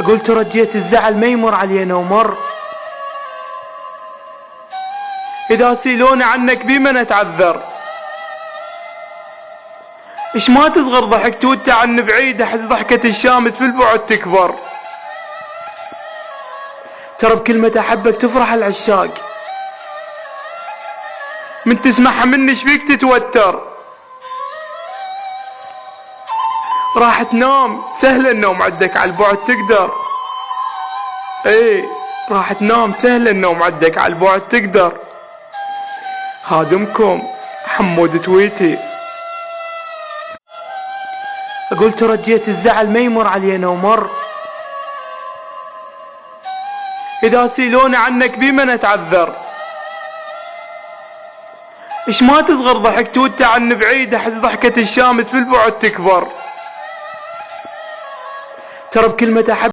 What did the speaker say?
أقول ترجيت الزعل ما يمر علينا ومر. إذا سيلوني عنك بما نتعذر. إيش ما تصغر ضحكت وانت عن بعيد، أحس ضحكة الشامت في البعد تكبر. ترى بكلمة أحبك تفرح العشاق، من تسمعها مني شبيك تتوتر. راح تنام سهل النوم عندك على البعد تقدر. ايه راح تنام سهل النوم عندك على البعد تقدر. خادمكم حمود تويتي. أقول ترجيت الزعل ما يمر علينا ومر. إذا سيلوني عنك بما نتعذر. إيش ما تصغر ضحكت وانت عن بعيد، أحس ضحكة الشامت في البعد تكبر. ترى بكلمة أحب